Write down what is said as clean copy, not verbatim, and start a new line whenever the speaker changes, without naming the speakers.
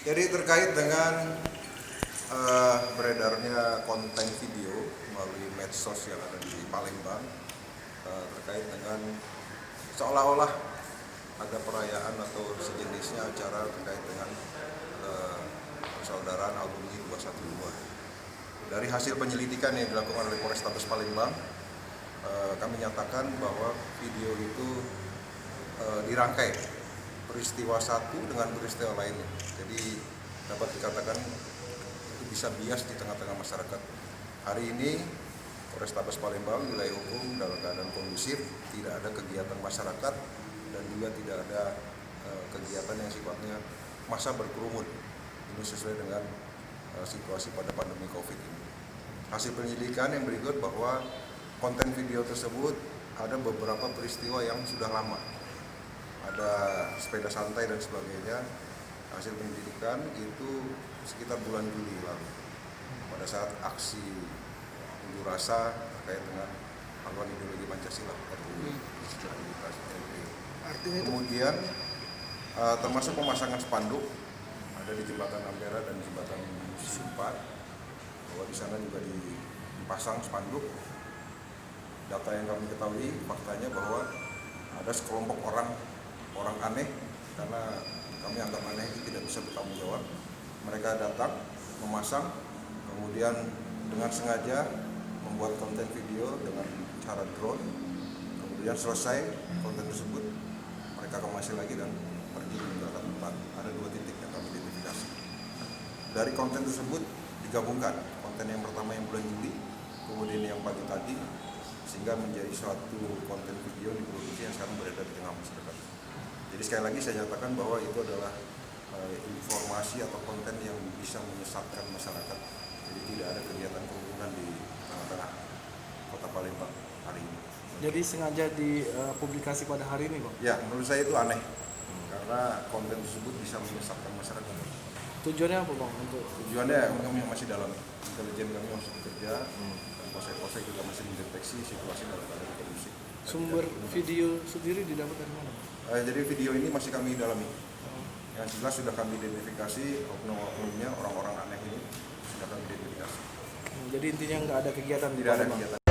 Jadi terkait dengan beredarnya konten video melalui medsos yang ada di Palembang terkait dengan seolah-olah ada perayaan atau sejenisnya acara terkait dengan persaudaraan alumni 212. Dari hasil penyelidikan yang dilakukan oleh Polrestabes Palembang, kami nyatakan bahwa video itu dirangkai peristiwa satu dengan peristiwa lainnya. Jadi dapat dikatakan itu bisa bias di tengah-tengah masyarakat. Hari ini Polrestabes Palembang wilayah hukum dalam keadaan kondusif, tidak ada kegiatan masyarakat dan juga tidak ada kegiatan yang sifatnya massa berkerumun. Ini sesuai dengan situasi pada pandemi COVID ini. Hasil penyelidikan yang berikut bahwa konten video tersebut ada beberapa peristiwa yang sudah lama. Ada sepeda santai dan sebagainya. Hasil penyelidikan itu sekitar bulan Juli lalu, pada saat aksi unjuk rasa terkait dengan haluan ideologi Pancasila RUU. Kemudian termasuk pemasangan spanduk ada di Jembatan Ampera dan Jembatan Simpat, bahwa di sana juga dipasang spanduk. Data yang kami ketahui faktanya bahwa ada sekelompok orang aneh, karena kami anggap aneh itu tidak bisa bertanggung jawab. Mereka datang, memasang, kemudian dengan sengaja membuat konten video dengan cara drone. Kemudian selesai konten tersebut, mereka kemasi lagi dan pergi meninggalkan tempat. Ada 2 titik yang kami identifikasi. Dari konten tersebut digabungkan konten yang pertama yang bulan Juli, kemudian yang pagi tadi, sehingga menjadi suatu konten video diproduksi yang sekarang beredar di tengah masyarakat. Jadi sekali lagi saya nyatakan bahwa itu adalah informasi atau konten yang bisa menyesatkan masyarakat. Jadi tidak ada kegiatan kerumunan di tengah-tengah kota Palembang hari ini.
Jadi sengaja dipublikasi pada hari ini, Bang?
Ya, menurut saya itu aneh, karena konten tersebut bisa menyesatkan masyarakat.
Tujuannya apa, Bang?
Tujuannya kami masih dalam, intelijen kami masih bekerja, dan polsek-polsek juga masih mendeteksi situasi dalam keadaan kondusif.
Sumber video sendiri didapat dari mana?
Jadi video ini masih kami dalami. Yang jelas sudah kami identifikasi oknum-oknumnya, orang-orang aneh ini sudah kami identifikasi.
Jadi intinya nggak ada kegiatan di
Tidak ada
Palembang?
kegiatan.